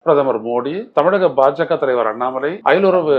பிரதமர் மோடி, தமிழக பாஜக தலைவர் அண்ணாமலை, அயலுறவு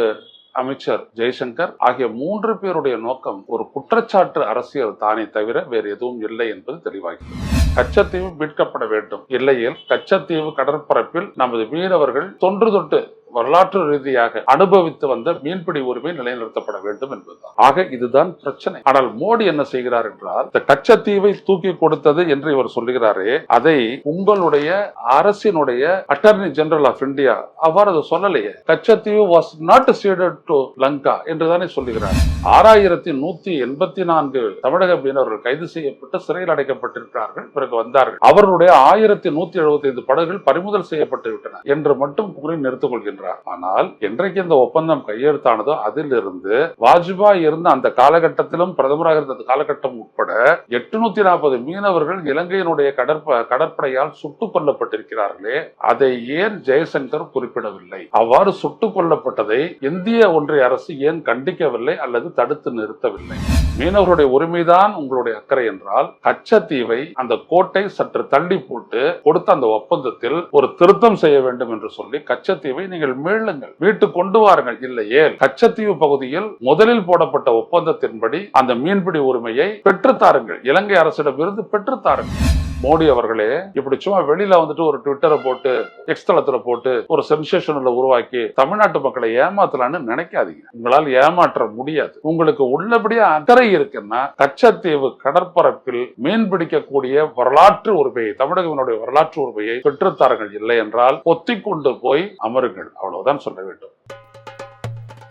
அமைச்சர் ஜெய்சங்கர் ஆகிய 3 பேருடைய நோக்கம் ஒரு குற்றச்சாட்டு அரசியல் தானே தவிர வேறு எதுவும் இல்லை என்பது தெளிவாகிறது. கச்சத்தீவு மீட்கப்பட வேண்டும். இல்லையில் கச்சத்தீவு கடற்பரப்பில் நமது மீனவர்கள் தொன்று தொட்டு வரலாற்று ரீதியாக அனுபவித்து வந்த மீன்பிடி உரிமை நிலைநிறுத்தப்பட வேண்டும் என்பதுதான். ஆக இதுதான் பிரச்சனை. ஆனால் மோடி என்ன செய்கிறார் என்றால், இந்த கச்சத்தீவை தூக்கி கொடுத்தது என்று இவர் சொல்லுகிறாரே, அதை உங்களுடைய அரசினுடைய அட்டர்னி ஜெனரல் ஆஃப் இந்தியா அவ்வாறு அதை சொல்லலையே. Katchatheevu was not seeded to Lanka என்றுதானே சொல்லுகிறார். 6184 தமிழக மீனவர்கள் கைது செய்யப்பட்டு சிறையில் அடைக்கப்பட்டிருக்கிறார்கள். பிறகு வந்தார்கள். அவருடைய 1175 படகுகள் பறிமுதல் செய்யப்பட்டு விட்டன என்று மட்டும் கூறி நிறுத்திக் கொள்கின்றனர். ஆனால் என்றைக்கு இந்த ஒப்பந்தம் கையெழுத்தானதோ அதிலிருந்து வாஜ்பாய் இருந்த அந்த காலகட்டத்திலும் பிரதமராக இருந்த காலகட்டம் உட்பட 840 மீனவர்கள் இலங்கையினுடைய கடற்படையால் சுட்டுக் கொல்லப்பட்டிருக்கிறார்களே, அதை ஏன் ஜெய்சங்கர் குறிப்பிடவில்லை? அவ்வாறு சுட்டுக் கொல்லப்பட்டதை இந்திய ஒன்றிய அரசு ஏன் கண்டிக்கவில்லை அல்லது தடுத்து நிறுத்தவில்லை? மீனவர்களுடைய உரிமைதான் உங்களுடைய அக்கறை என்றால், கச்சத்தீவை அந்த கோட்டை சற்று தள்ளி போட்டு கொடுத்த அந்த ஒப்பந்தத்தில் ஒரு திருத்தம் செய்ய வேண்டும் என்று சொல்லி கச்சத்தீவை நீங்கள் மீளுங்கள், மீட்டு கொண்டு வாருங்கள். இல்லையே கச்சத்தீவு பகுதியில் முதலில் போடப்பட்ட ஒப்பந்தத்தின்படி அந்த மீன்பிடி உரிமையை பெற்றுத்தாருங்கள், இலங்கை அரசிடமிருந்து பெற்றுத்தாருங்கள். மோடி அவர்களே இப்படி சும்மா வெளியில வந்துட்டு ஒரு ட்விட்டரை போட்டு எக்ஸ் தளத்துல போட்டு ஒரு சென்சேஷன்ல உருவாக்கி தமிழ்நாட்டு மக்களை ஏமாத்தலான்னு நினைக்காதீங்க. உங்களால் ஏமாற்ற முடியாது. உங்களுக்கு உள்ளபடியே அக்கறை இருக்குன்னா கச்சத்தீவு கடற்பரப்பில் மீன் பிடிக்கக்கூடிய வரலாற்று உரிமையை, தமிழகத்தினுடைய வரலாற்று உரிமையை பெற்றுத்தாருங்கள். இல்லை என்றால் ஒத்திக்கொண்டு போய் அமருங்கள். அவ்வளவுதான் சொல்ல வேண்டும்.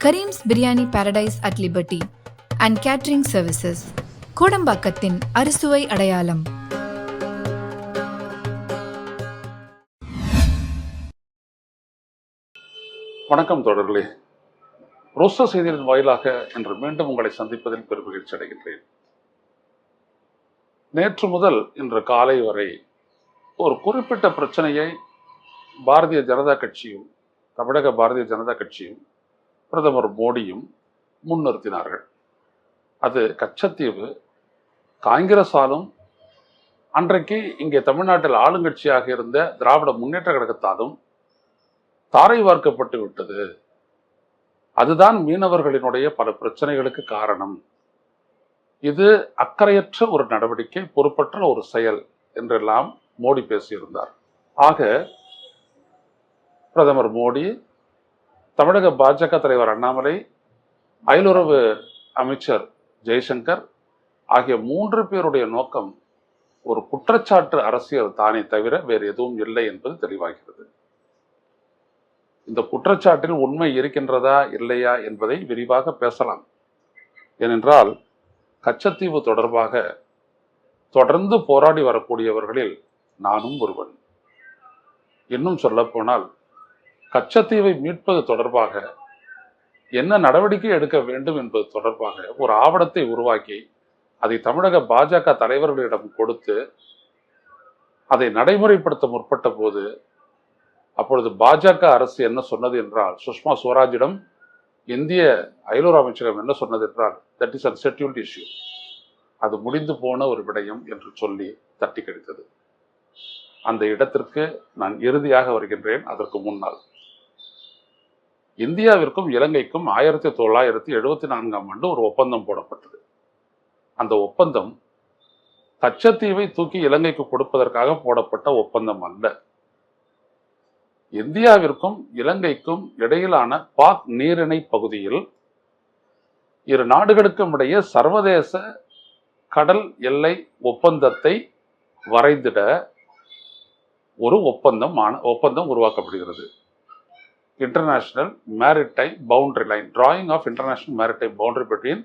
Karim's biryani paradise at liberty and catering services, கோடம்பாக்கத்தின் அறுசுவை அடையாளம். வணக்கம் தொடர்களே. ரோஸ்டோ செய்திகளின் வாயிலாக இன்று மீண்டும் உங்களை சந்திப்பதில் பெருமகிழ்ச்சி அடைகின்றேன். நேற்று முதல் இன்று காலை வரை ஒரு குறிப்பிட்ட பிரச்சனையை பாரதிய ஜனதா கட்சியும் தமிழக பாரதிய ஜனதா கட்சியும் பிரதமர் மோடியும் முன்னிறுத்தினார்கள். அது கச்சத்தீவு. காங்கிரஸாலும் அன்றைக்கு இங்கே தமிழ்நாட்டில் ஆளுங்கட்சியாக இருந்த திராவிட முன்னேற்ற கழகத்தாலும் தாரை வார்க்கப்பட்டு விட்டது. அதுதான் மீனவர்களினுடைய பல பிரச்சனைகளுக்கு காரணம். இது அக்கறையற்ற ஒரு நடவடிக்கை, பொறுப்பற்ற ஒரு செயல் என்றெல்லாம் மோடி பேசியிருந்தார். ஆக பிரதமர் மோடி, தமிழக பாஜக தலைவர் அண்ணாமலை, அயலுறவு அமைச்சர் ஜெய்சங்கர் ஆகிய 3 பேருடைய நோக்கம் ஒரு குற்றச்சாட்டு அரசியல் தானே தவிர வேறு எதுவும் இல்லை என்பது தெளிவாகிறது. இந்த குற்றச்சாட்டில் உண்மை இருக்கின்றதா இல்லையா என்பதை விரிவாக பேசலாம். ஏனென்றால் கச்சத்தீவு தொடர்பாக தொடர்ந்து போராடி வரக்கூடியவர்களில் நானும் ஒருவன். இன்னும் சொல்ல போனால் கச்சத்தீவை மீட்பது தொடர்பாக என்ன நடவடிக்கை எடுக்க வேண்டும் என்பது தொடர்பாக ஒரு ஆவணத்தை உருவாக்கி அதை தமிழக பாஜக தலைவர்களிடம் கொடுத்து அதை நடைமுறைப்படுத்த முற்பட்ட போது அப்பொழுது பாஜக அரசு என்ன சொன்னது என்றால், சுஷ்மா ஸ்வராஜிடம் இந்திய அயலுறவு அமைச்சகம் என்ன சொன்னது என்றால், தட் இஸ் அன்செட்டில்ட் இஷ்யூ, அது முடிந்து போன ஒரு விடயம் என்று சொல்லி தட்டி கழித்தது. அந்த இடத்திற்கு நான் இறுதியாக வருகின்றேன். அதற்கு முன்னால் இந்தியாவிற்கும் இலங்கைக்கும் 1974ஆம் ஆண்டு ஒரு ஒப்பந்தம் போடப்பட்டது. அந்த ஒப்பந்தம் கச்சத்தீவை தூக்கி இலங்கைக்கு கொடுப்பதற்காக போடப்பட்ட ஒப்பந்தம் அல்ல. இந்தியாவிற்கும் இலங்கைக்கும் இடையிலான பாக் நீரிணை பகுதியில் இரு நாடுகளுக்கும் இடையே சர்வதேச கடல் எல்லை ஒப்பந்தத்தை வரைந்திட ஒரு ஒப்பந்தம் உருவாக்கப்படுகிறது. International maritime boundary line, drawing of international maritime boundary between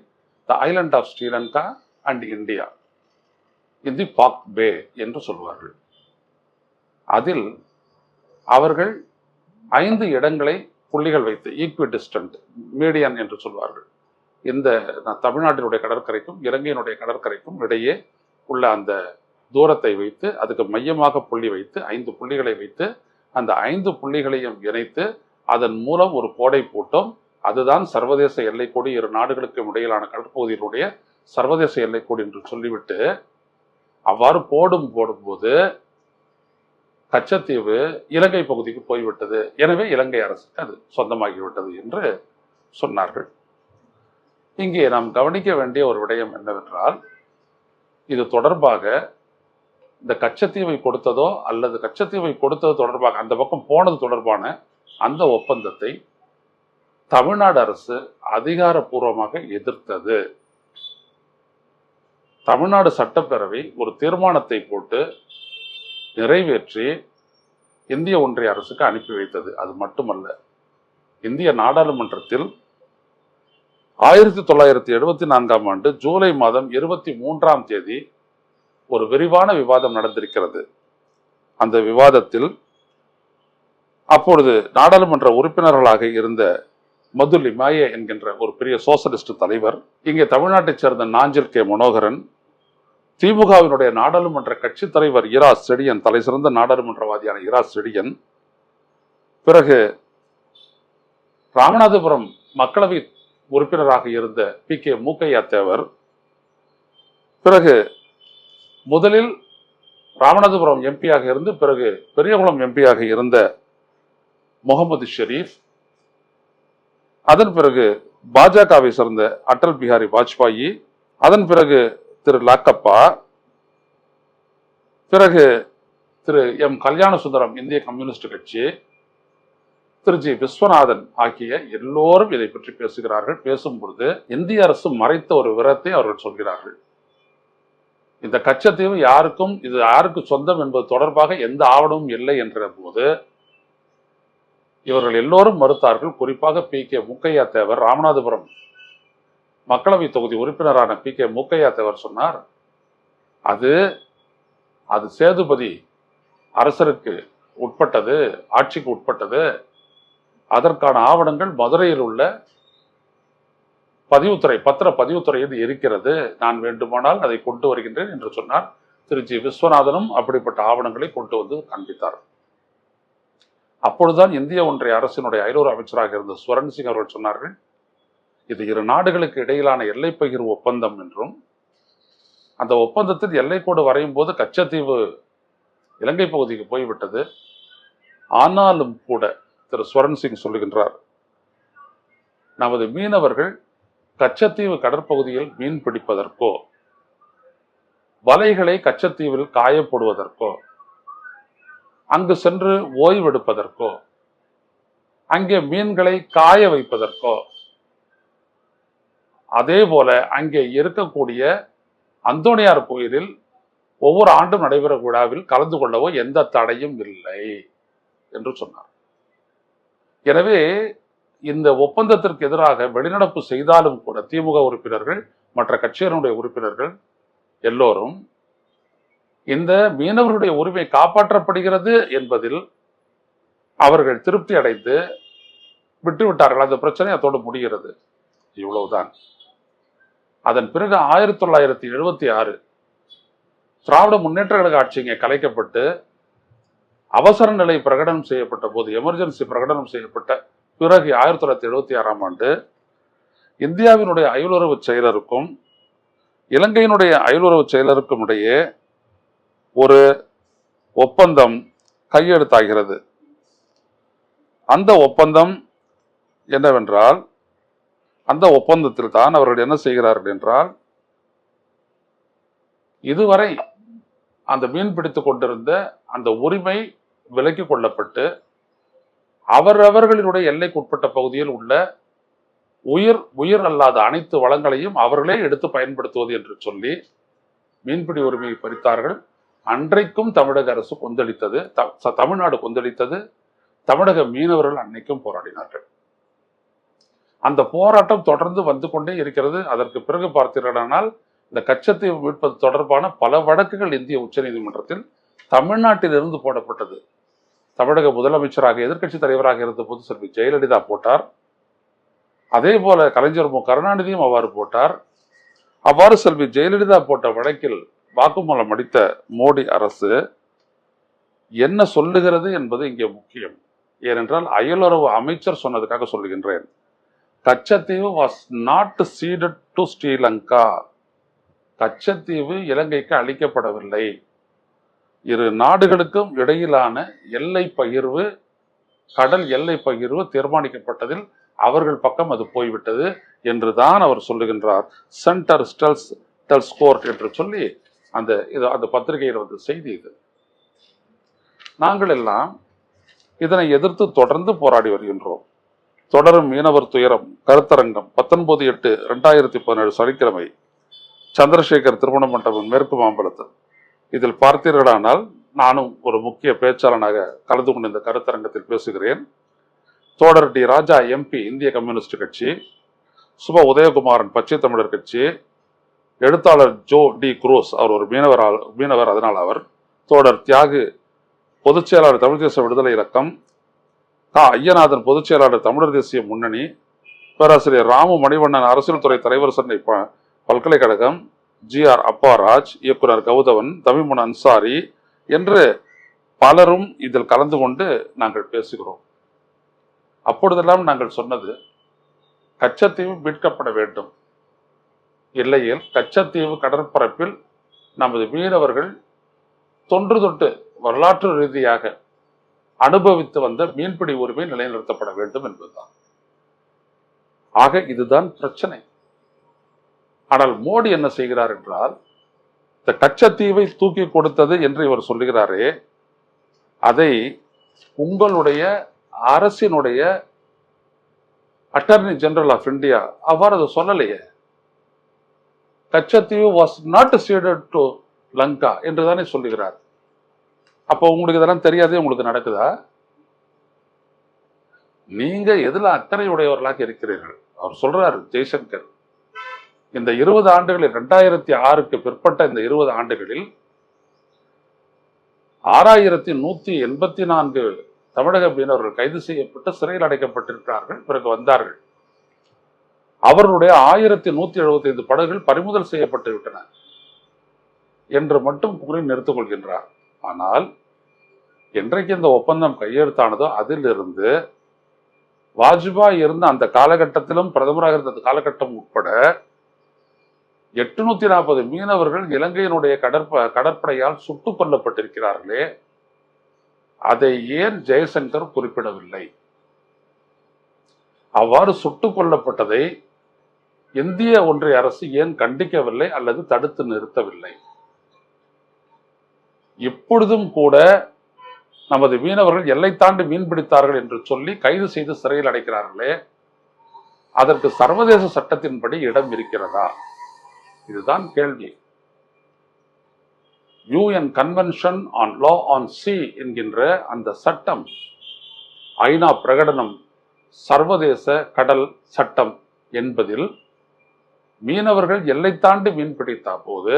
the island of Sri Lanka and India in the Palk Bay என்று சொல்வார்கள். அதில் அவர்கள் 5 இடங்களை புள்ளிகள் வைத்து, ஈக்விடிஸ்டன்ட், மீடியன் என்று சொல்வார்கள், இந்த தமிழ்நாட்டினுடைய கடற்கரைக்கும் இலங்கையினுடைய கடற்கரைக்கும் இடையே உள்ள அந்த தூரத்தை வைத்து அதுக்கு மையமாக புள்ளி வைத்து 5 புள்ளிகளை வைத்து அந்த 5 புள்ளிகளையும் இணைத்து அதன் மூலம் ஒரு கோடை போட்டோம். அதுதான் சர்வதேச எல்லைக்கோடு, இரு நாடுகளுக்கும் இடையிலான கடற்பகுதியினுடைய சர்வதேச எல்லைக்கோடு என்று சொல்லிவிட்டு அவ்வாறு போடும்போது கச்சத்தீவு இலங்கை பகுதிக்கு போய்விட்டது, எனவே இலங்கை அரசுக்கு அது சொந்தமாகிவிட்டது என்று சொன்னார்கள். இங்கே நாம் கவனிக்க வேண்டிய ஒரு விடயம் என்னவென்றால், இது தொடர்பாக இந்த கச்சத்தீவை கொடுத்ததோ அல்லது கச்சத்தீவை கொடுத்தது தொடர்பாக அந்த பக்கம் போனது தொடர்பான அந்த ஒப்பந்தத்தை தமிழ்நாடு அரசு அதிகாரப்பூர்வமாக எதிர்த்தது. தமிழ்நாடு சட்டப்பேரவை ஒரு தீர்மானத்தை போட்டு நிறைவேற்றி இந்திய ஒன்றிய அரசுக்கு அனுப்பி வைத்தது. அது மட்டுமல்ல, இந்திய நாடாளுமன்றத்தில் 1974ஆம் ஆண்டு ஜூலை மாதம் 23ஆம் தேதி ஒரு விரிவான விவாதம் நடந்திருக்கிறது. அந்த விவாதத்தில் அப்பொழுது நாடாளுமன்ற உறுப்பினர்களாக இருந்த மதுல் இமாயே என்கின்ற ஒரு பெரிய சோசலிஸ்ட் தலைவர், இங்கே தமிழ்நாட்டைச் சேர்ந்த நாஞ்சில் கே மனோகரன், திமுகவினுடைய நாடாளுமன்ற கட்சி தலைவர் இரா செடியன், தலை சிறந்த நாடாளுமன்றவாதியான இரா செடியன், பிறகு ராமநாதபுரம் மக்களவை உறுப்பினராக இருந்த PK மூக்கையா தேவர், பிறகு முதலில் ராமநாதபுரம் எம்பியாக இருந்து பிறகு பெரியகுளம் எம்பியாக இருந்த முகமது ஷெரீப், அதன் பிறகு பாஜகவை சேர்ந்த அடல் பிஹாரி வாஜ்பாயி, அதன் பிறகு திரு லாக்கப்பா, பிறகு திரு M கல்யாண சுந்தரம் இந்திய கம்யூனிஸ்ட் கட்சி, திரு G விஸ்வநாதன் ஆகிய எல்லோரும் இதை பற்றி பேசுகிறார்கள். பேசும் பொழுது இந்திய அரசு மறைத்த ஒரு விவரத்தை அவர்கள் சொல்கிறார்கள். இந்த கச்சத்தீவு யாருக்கும், இது யாருக்கு சொந்தம் என்பது தொடர்பாக எந்த ஆவணமும் இல்லை என்ற போது இவர்கள் எல்லோரும் மறுத்தார்கள். குறிப்பாக PK மூக்கையா தேவர், ராமநாதபுரம் மக்களவை தொகுதி உறுப்பினரான PK மூக்கையா தேவர் சொன்னார், அது சேதுபதி அரசருக்கு உட்பட்டது, ஆட்சிக்கு உட்பட்டது, அதற்கான ஆவணங்கள் மதுரையில் உள்ள பதிவுத்துறை பத்திர பதிவுத்துறையில் இருக்கிறது, நான் வேண்டுமானால் அதை கொண்டு வருகின்றேன் என்று சொன்னார். திரு G விஸ்வநாதனும் அப்படிப்பட்ட ஆவணங்களை கொண்டு வந்து காண்பித்தார். அப்பொழுதுதான் இந்திய ஒன்றிய அரசினுடைய அயலூர் அமைச்சராக இருந்த ஸ்வரன் சிங் அவர்கள் சொன்னார்கள், இது இரு நாடுகளுக்கு இடையிலான எல்லை பகிர்வு ஒப்பந்தம் என்றும், அந்த ஒப்பந்தத்தில் எல்லைக்கோடு வரையும் போது கச்சத்தீவு இலங்கை பகுதிக்கு போய்விட்டது, ஆனாலும் கூட திரு ஸ்வரன் சிங் சொல்லுகின்றார், நமது மீனவர்கள் கச்சத்தீவு கடற்பகுதியில் மீன் பிடிப்பதற்கோ வலைகளை கச்சத்தீவில் காயப்படுவதற்கோ அங்கு சென்று ஓய்வெடுப்பதற்கோ அங்கே மீன்களை காய வைப்பதற்கோ அதே போல அங்கே இருக்கக்கூடிய அந்தோணியார் கோயிலில் ஒவ்வொரு ஆண்டும் நடைபெறும் விழாவில் கலந்து கொள்ளவோ எந்த தடையும் இல்லை என்று சொன்னார். எனவே இந்த ஒப்பந்தத்திற்கு எதிராக வெளிநடப்பு செய்தாலும் கூட திமுக உறுப்பினர்கள், மற்ற கட்சியினுடைய உறுப்பினர்கள் எல்லோரும் இந்த மீனவர்களுடைய உரிமை காப்பாற்றப்படுகிறது என்பதில் அவர்கள் திருப்தி அடைந்து விட்டுவிட்டார்கள். அந்த பிரச்சனை அதோடு முடிகிறது. இவ்வளவுதான். அதன் பிறகு 1976 திராவிட முன்னேற்ற கழக ஆட்சி இங்கே கலைக்கப்பட்டு அவசர நிலை பிரகடனம் செய்யப்பட்ட போது, எமர்ஜென்சி பிரகடனம் செய்யப்பட்ட பிறகு 1976ஆம் ஆண்டு இந்தியாவினுடைய அயலுறவு செயலருக்கும் இலங்கையினுடைய அயலுறவு செயலருக்கும் இடையே ஒரு ஒப்பந்தம் கையெழுத்தாகிறது. அந்த ஒப்பந்தம் என்னவென்றால், அந்த ஒப்பந்தத்தில் தான் அவர்கள் என்ன செய்கிறார்கள் என்றால், இதுவரை அந்த மீன் பிடித்துக் கொண்டிருந்த அந்த உரிமை விலக்கிக் கொள்ளப்பட்டு அவரவர்களினுடைய எல்லைக்கு உட்பட்ட பகுதியில் உள்ள உயிர் அல்லாத அனைத்து வளங்களையும் அவர்களே எடுத்து பயன்படுத்துவது என்று சொல்லி மீன்பிடி உரிமையை பறித்தார்கள். அன்றைக்கும் தமிழக அரசு கொந்தளித்தது, தமிழ்நாடு கொந்தளித்தது. தமிழக மீனவர்கள் அன்னைக்கும் போராடினார்கள். அந்த போராட்டம் தொடர்ந்து வந்து கொண்டே இருக்கிறது. அதற்கு பிறகு பார்த்தீர்களானால் இந்த கச்சத்தீவு மீட்பது தொடர்பான பல வழக்குகள் இந்திய உச்சநீதிமன்றத்தில் தமிழ்நாட்டிலிருந்து போடப்பட்டது. தமிழக முதலமைச்சராக எதிர்க்கட்சி தலைவராக இருந்த போது செல்வி ஜெயலலிதா போட்டார். அதே போல கலைஞர் மு கருணாநிதியும் அவ்வாறு போட்டார். அவ்வாறு செல்வி ஜெயலலிதா போட்ட வழக்கில் வாக்குமூலம் அளித்த மோடி அரசு என்ன சொல்லுகிறது என்பது இங்கே முக்கியம். ஏனென்றால் அயலுறவு அமைச்சர் சொன்னதுக்காக சொல்லுகின்றேன். Katchatheevu was not seeded to Sri Lanka. Katchatheevu இலங்கைக்கு அளிக்கப்படவில்லை. இரு நாடுகளுக்கும் இடையிலான எல்லை பகிர்வு, கடல் எல்லை பகிர்வு தீர்மானிக்கப்பட்டதில் அவர்கள் பக்கம் அது போய்விட்டது என்றுதான் அவர் சொல்லுகின்றார். சென்டர் டெல்ஸ் கோர்ட் என்று சொல்லி அந்த பத்திரிகையில் வந்த செய்தி இது. நாங்கள் எல்லாம் இதனை எதிர்த்து தொடர்ந்து போராடி வருகின்றோம். தொடரும் மீனவர் துயரம் கருத்தரங்கம் 19/8/2017 சனிக்கிழமை சந்திரசேகர் திருமண மண்டபம் மேற்கு மாம்பலத்தில். இதில் பார்த்தீர்களானால் நானும் ஒரு முக்கிய பேச்சாளனாக கலந்து கொண்டு இந்த கருத்தரங்கத்தில் பேசுகிறேன். தோழர் டி ராஜா எம்பி இந்திய கம்யூனிஸ்ட் கட்சி, சுப உதயகுமாரன் பச்சை தமிழர் கட்சி, எழுத்தாளர் ஜோ டி குரூஸ் அவர் ஒரு மீனவர் அதனால் அவர், தோழர் தியாகு பொதுச் செயலாளர் தமிழ் தேச விடுதலை இலக்கம், ஐயநாதன் பொதுச் செயலாளர் தமிழர் தேசிய முன்னணி, பேராசிரியர் ராமு மணிவண்ணன் அரசியல் துறை தலைவர் சென்னை பல்கலைக்கழகம், GR அப்பாராஜ், இயக்குனர் கௌதவன், தமிமுன் அன்சாரி என்று பலரும் இதில் கலந்து கொண்டு நாங்கள் பேசுகிறோம். அப்பொழுதெல்லாம் நாங்கள் சொன்னது, கச்சத்தீவு மீட்கப்பட வேண்டும், இல்லையில் கச்சத்தீவு கடற்பரப்பில் நமது மீனவர்கள் தொன்று தொட்டு வரலாற்று ரீதியாக அனுபவித்து வந்த மீன்பிடி உரிமை நிலைநிறுத்தப்பட வேண்டும் என்பதுதான். ஆக இதுதான் பிரச்சனை. ஆனால் மோடி என்ன செய்கிறார் என்றால், இந்த கச்சத்தீவை தூக்கி கொடுத்தது என்று இவர் சொல்லுகிறாரே, அதை உங்களுடைய அரசினுடைய அட்டர்னி ஜெனரல் ஆஃப் இந்தியா அவ்வாறு அதை சொல்லலையே. Katchatheevu was not seeded to Lanka என்றுதானே சொல்லுகிறார். அப்போ உங்களுக்கு இதெல்லாம் தெரியாதே உங்களுக்கு நடக்குதா? நீங்க எதுல அக்கறை உடையவர்களாக இருக்கிறீர்கள்? அவர் சொல்றாரு ஜெய்சங்கர், இந்த 20 ஆண்டுகளில் 2006க்கு பிற்பட்ட இந்த 20 ஆண்டுகளில் 6184 தமிழக மீனவர்கள் கைது செய்யப்பட்டு சிறையில் அடைக்கப்பட்டிருக்கிறார்கள். பிறகு வந்தார்கள். அவர்களுடைய 1175 படகுகள் பறிமுதல் செய்யப்பட்டு விட்டன என்று மட்டும் கூறி நிறுத்திக் கொள்கின்றார். ஆனால் என்றைக்கு இந்த ஒப்பந்தம் கையெழுத்தானதோ அதிலிருந்து வாஜ்பாய் இருந்த அந்த காலகட்டத்திலும் பிரதமராக இருந்த காலகட்டம் உட்பட 840 மீனவர்கள் இலங்கையினுடைய கடற்படையால் சுட்டுக் கொல்லப்பட்டிருக்கிறார்களே, அதை ஏன் ஜெயசங்கர் குறிப்பிடவில்லை? அவ்வாறு சுட்டுக் கொல்லப்பட்டதை இந்திய ஒன்றிய அரசு ஏன் கண்டிக்கவில்லை அல்லது தடுத்து நிறுத்தவில்லை? இப்பொழுதும் கூட நமது மீனவர்கள் எல்லை தாண்டி மீன் பிடித்தார்கள் என்று சொல்லி கைது செய்து சிறையில் அடைக்கிறார்களே, அதற்கு சர்வதேச சட்டத்தின்படி இடம் இருக்கிறதா? இதுதான் கேள்வி. UN convention on law on C என்கின்ற அந்த சட்டம், ஐநா பிரகடனம், சர்வதேச கடல் சட்டம் என்பதில் மீனவர்கள் எல்லை தாண்டி மீன் பிடித்த போது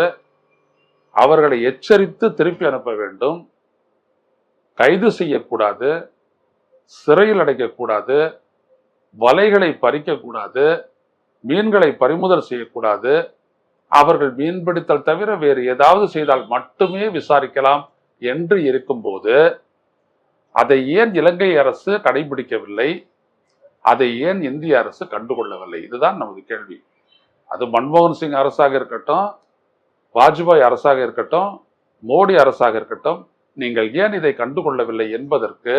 அவர்களை எச்சரித்து திருப்பி அனுப்ப வேண்டும், கைது செய்யக்கூடாது, சிறையில் அடைக்கக்கூடாது, வலைகளை பறிக்கக்கூடாது, மீன்களை பறிமுதல் செய்யக்கூடாது, அவர்கள் மீன்பிடித்தல் தவிர வேறு ஏதாவது செய்தால் மட்டுமே விசாரிக்கலாம் என்று இருக்கும்போது அதை ஏன் இலங்கை அரசு கடைபிடிக்கவில்லை? அதை ஏன் இந்திய அரசு கண்டுகொள்ளவில்லை? இதுதான் நமது கேள்வி. அது மன்மோகன் சிங் அரசாக இருக்கட்டும், வாஜ்பாய் அரசாக இருக்கட்டும், மோடி அரசாக இருக்கட்டும், நீங்கள் ஏன் இதை கண்டுகொள்ளவில்லை என்பதற்கு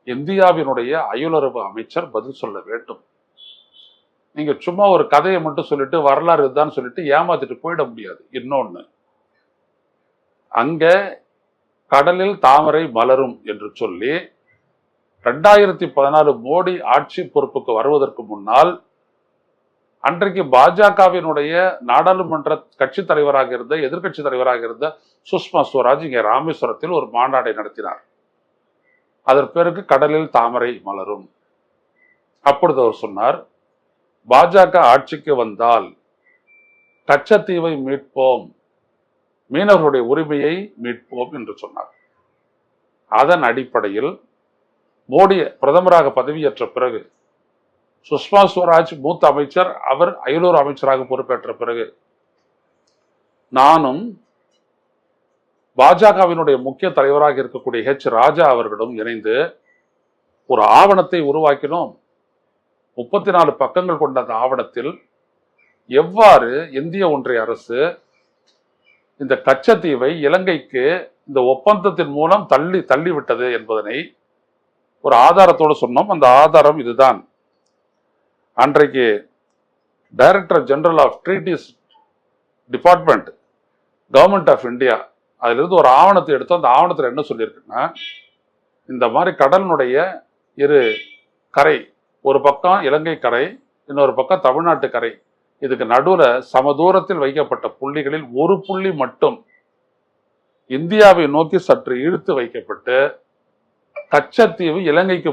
இந்தியாவினுடைய அயலுறவு அமைச்சர் பதில் சொல்ல வேண்டும். நீங்க சும்மா ஒரு கதையை மட்டும் சொல்லிட்டு வரலாறு இதுதான் சொல்லிட்டு ஏமாத்திட்டு போயிட முடியாது. இன்னொன்னு, அங்க கடலில் தாமரை மலரும் என்று சொல்லி 2014 மோடி ஆட்சி பொறுப்புக்கு வருவதற்கு முன்னால் அன்றைக்கு பாஜகவினுடைய நாடாளுமன்ற கட்சி தலைவராக இருந்த, எதிர்கட்சி தலைவராக இருந்த சுஷ்மா ஸ்வராஜ் இங்கே ராமேஸ்வரத்தில் ஒரு மாநாட்டை நடத்தினார். அதன் பிறகு கடலில் தாமரை மலரும். அப்பொழுது அவர் சொன்னார், பாஜக ஆட்சிக்கு வந்தால் கச்சத்தீவை மீட்போம், மீனவர்களுடைய உரிமையை மீட்போம் என்று சொன்னார். அதன் அடிப்படையில் மோடி பிரதமராக பதவியேற்ற பிறகு, சுஷ்மா ஸ்வராஜ் மூத்த அமைச்சர், அவர் அயலூர் அமைச்சராக பொறுப்பேற்ற பிறகு நானும் பாஜகவினுடைய முக்கிய தலைவராக இருக்கக்கூடிய ராஜா அவர்களும் இணைந்து ஒரு ஆவணத்தை உருவாக்கினோம். 34 பக்கங்கள் கொண்ட அந்த ஆவணத்தில் எவ்வாறு இந்திய ஒன்றிய அரசு இந்த கச்சத்தீவை இலங்கைக்கு இந்த ஒப்பந்தத்தின் மூலம் தள்ளிவிட்டது என்பதனை ஒரு ஆதாரத்தோடு சொன்னோம். அந்த ஆதாரம் இதுதான். அன்றைக்கு director general of treaties department, government of India, அதிலிருந்து ஒரு ஆவணத்தை எடுத்து அந்த ஆவணத்தில் என்ன சொல்லியிருக்குன்னா, இந்த மாதிரி கடலினுடைய இரு கரை, ஒரு பக்கம் இலங்கை கரை, இன்னொரு பக்கம் தமிழ்நாட்டு கரை, இதுக்கு நடுவில் சமதூரத்தில் வைக்கப்பட்ட புள்ளிகளில் ஒரு புள்ளி மட்டும் இந்தியாவை நோக்கி சற்று இழுத்து வைக்கப்பட்டு கச்சத்தீவு இலங்கைக்கு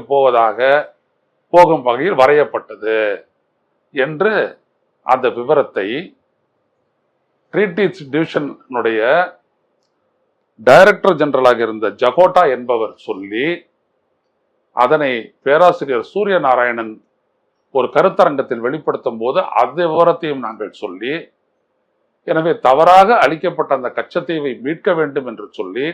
போகும் வகையில் வரையப்பட்டது என்று அந்த விவரத்தை ட்ரீட்டிஸ் டிவிஷனுடைய டைரக்டர் ஜெனரலாக இருந்த ஜகோட்டா என்பவர் சொல்லி, அதனை பேராசிரியர் சூரிய நாராயணன் ஒரு கருத்தரங்கத்தில் வெளிப்படுத்தும் போது அந்த விவரத்தையும் நாங்கள் சொல்லி, எனவே தவறாக அளிக்கப்பட்ட அந்த கச்சத்தீவை மீட்க வேண்டும் என்று சொல்லி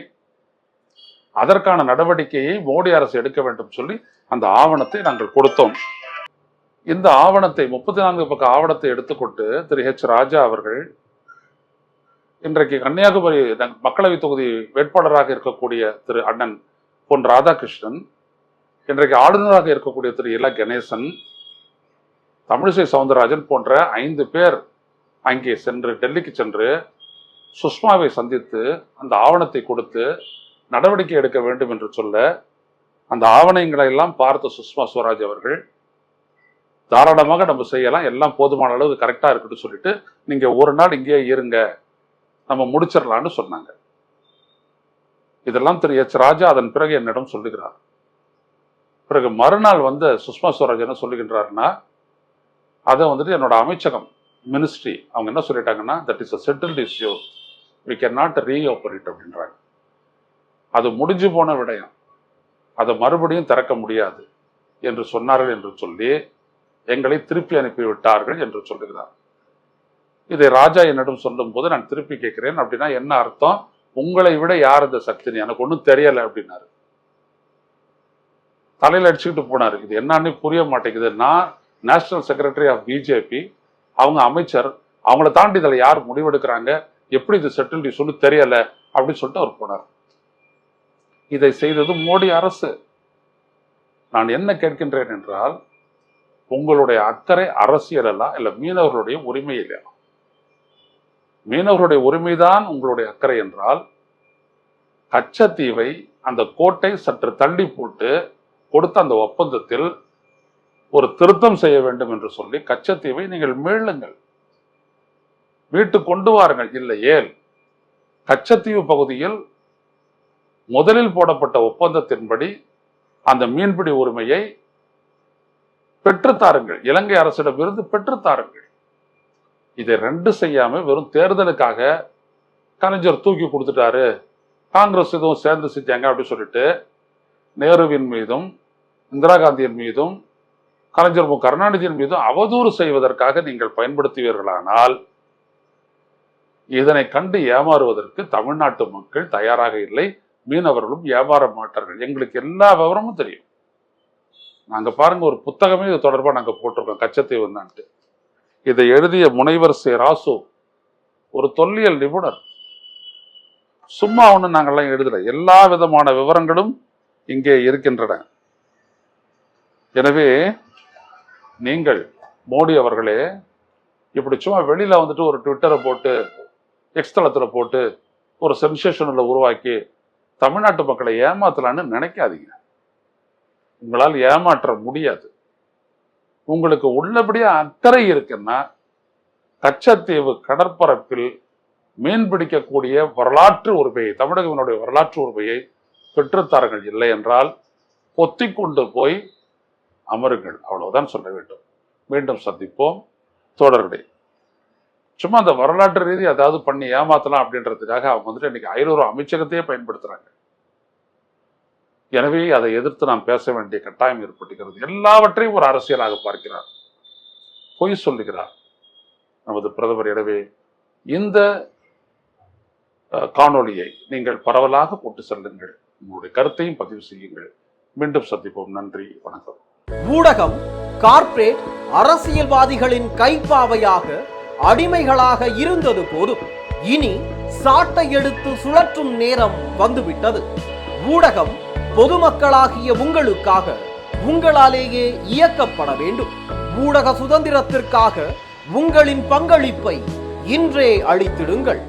அதற்கான நடவடிக்கையை மோடி அரசு எடுக்க வேண்டும் சொல்லி அந்த ஆவணத்தை நாங்கள் கொடுத்தோம். இந்த ஆவணத்தை 34 பக்க ஆவணத்தை எடுத்துக்கொண்டு திரு H. ராஜா அவர்கள் இன்றைக்கு கன்னியாகுமரி மக்களவை தொகுதி வேட்பாளராக இருக்கக்கூடிய திரு அண்ணன் பொன் ராதாகிருஷ்ணன், இன்றைக்கு ஆளுநராக இருக்கக்கூடிய திரு இல கணேசன், தமிழிசை சவுந்தரராஜன் போன்ற 5 பேர் அங்கே சென்று டெல்லிக்கு சென்று சுஷ்மாவை சந்தித்து அந்த ஆவணத்தை கொடுத்து நடவடிக்கை எடுக்க வேண்டும் என்று சொல்ல, அந்த ஆவணங்களை எல்லாம் பார்த்த சுஷ்மா ஸ்வராஜ் அவர்கள் தாராளமாக நம்ம செய்யலாம், எல்லாம் போதுமான அளவு கரெக்டா இருக்குன்னு சொல்லிட்டு நீங்க ஒரு நாள் இங்கேயே இருங்க, நம்ம முடிச்சிடலான்னு சொன்னாங்க. இதெல்லாம் திரு H. ராஜா அதன் பிறகு என்னிடம் சொல்லுகிறார். பிறகு மறுநாள் வந்த சுஷ்மா ஸ்வராஜ் என்ன சொல்லுகின்றாருன்னா, அதை வந்துட்டு என்னோட அமைச்சகம் மினிஸ்ட்ரி அவங்க என்ன சொல்லிட்டாங்கன்னா, that is a settled issue, we cannot reopen it அப்படின்றாங்க. அது முடிஞ்சு போன விடயம், அதை மறுபடியும் திறக்க முடியாது என்று சொன்னார்கள் என்று சொல்லி எங்களை திருப்பி அனுப்பிவிட்டார்கள் என்று சொல்லுகிறார். இதை ராஜா என்னிடம் சொல்லும் போது நான் திருப்பி கேட்கிறேன், அப்படின்னா என்ன அர்த்தம், உங்களை விட யார் இந்த சக்தினி, எனக்கு ஒன்றும் தெரியலை அப்படின்னாரு. தலையில் அடிச்சுக்கிட்டு போனாரு. இது என்னன்னு புரிய மாட்டேங்குது. நான் நேஷனல் செக்ரட்டரி ஆஃப் பிஜேபி, அவங்க அமைச்சர், அவங்கள தாண்டி இதில் யார் முடிவெடுக்கிறாங்க, எப்படி இது செட்டில் சொல்லி தெரியல அப்படின்னு சொல்லிட்டு அவர் போனார். இதை செய்தது மோடி அரசு. நான் என்ன கேட்கின்றேன் என்றால், உங்களுடைய அக்கறை அரசியல் அல்ல, இல்ல மீனவர்களுடைய உரிமை இல்லையா? மீனவர்களுடைய உரிமைதான் உங்களுடைய அக்கறை என்றால், கச்சத்தீவை அந்த கோட்டை சற்று தள்ளி போட்டு கொடுத்த அந்த ஒப்பந்தத்தில் ஒரு திருத்தம் செய்ய வேண்டும் என்று சொல்லி கச்சத்தீவை நீங்கள் மீளுங்கள், மீட்டு கொண்டு வாருங்கள். இல்லையேல் கச்சத்தீவு பகுதியில் முதலில் போடப்பட்ட ஒப்பந்தத்தின்படி அந்த மீன்பிடி உரிமையை பெற்றுத்தாருங்கள், இலங்கை அரசிடமிருந்து பெற்றுத்தாருங்கள். இதை 2 செய்யாம வெறும் தேர்தலுக்காக கலைஞர் தூக்கி கொடுத்துட்டாரு, காங்கிரஸ் இதுவும் சேர்ந்து செஞ்சாங்க அப்படின்னு சொல்லிட்டு நேருவின் மீதும் இந்திரா காந்தியின் மீதும் கலைஞர் கருணாநிதியின் மீதும் அவதூறு செய்வதற்காக நீங்கள் பயன்படுத்துவீர்களானால் இதனை கண்டு ஏமாறுவதற்கு தமிழ்நாட்டு மக்கள் தயாராக இல்லை, மீனவர்களும் ஏமாற மாட்டார்கள். எங்களுக்கு எல்லா விவரமும் தெரியும். நாங்க பாருங்க, ஒரு புத்தகமே இது தொடர்பாக நாங்க போட்டிருக்கோம், கச்சத்தீவு தான்ட்டு. இதை எழுதிய முனைவர் சே ராசு ஒரு தொல்லியல் நிபுணர். சும்மா ஒண்ணு நாங்கெல்லாம் எழுதல, எல்லா விதமான விவரங்களும் இங்கே இருக்கின்றன. எனவே நீங்கள் மோடி அவர்களே இப்படி சும்மா வெளியில வந்துட்டு ஒரு ட்விட்டரை போட்டு எக்ஸ் தளத்துல போட்டு ஒரு சென்சேஷன்ல உருவாக்கி தமிழ்நாட்டு மக்களை ஏமாத்தலான்னு நினைக்காதீங்க. உங்களால் ஏமாற்ற முடியாது. உங்களுக்கு உள்ளபடியே அக்கறை இருக்குன்னா கச்சத்தீவு கடற்பரப்பில் மீன் பிடிக்கக்கூடிய வரலாற்று உரிமையை, தமிழகத்தினுடைய வரலாற்று உரிமையை பெற்றுத்தார்கள். இல்லை என்றால் பொத்திக்கொண்டு போய் அமருங்கள், அவ்வளவுதான் சொல்ல வேண்டும். மீண்டும் சந்திப்போம் தோழர்களே. சும்மா அந்த வரலாற்று ரீதி அதாவது பண்ணி ஏமாத்தலாம் அப்படின்றதுக்காக அவங்க வந்துட்டு இன்னைக்கு 500 அமைச்சகத்தையே பயன்படுத்துறாங்க. எனவே அதை எதிர்த்து நாம் பேச வேண்டிய கட்டாயம் ஏற்பட்டுகிறது. எல்லாவற்றையும் ஒரு அரசியலாக பார்க்கிறார், பொய் சொல்லுகிறார் நமது பிரதமர். எனவே இந்த காணொளியை நீங்கள் பரவலாக போட்டு செல்லுங்கள், உங்களுடைய கருத்தையும் பதிவு செய்யுங்கள். மீண்டும் சந்திப்போம். நன்றி, வணக்கம். ஊடகம் கார்ப்பரேட் அரசியல்வாதிகளின் கைப்பாவையாக அடிமைகளாக இருந்தது போதும். இனி சாட்டை எடுத்து சுழற்றும் நேரம் வந்துவிட்டது. ஊடகம் பொதுமக்களாகிய உங்களுக்காக, உங்களாலேயே இயக்கப்பட வேண்டும். ஊடக சுதந்திரத்திற்காக உங்களின் பங்களிப்பை இன்றே அளித்திடுங்கள்.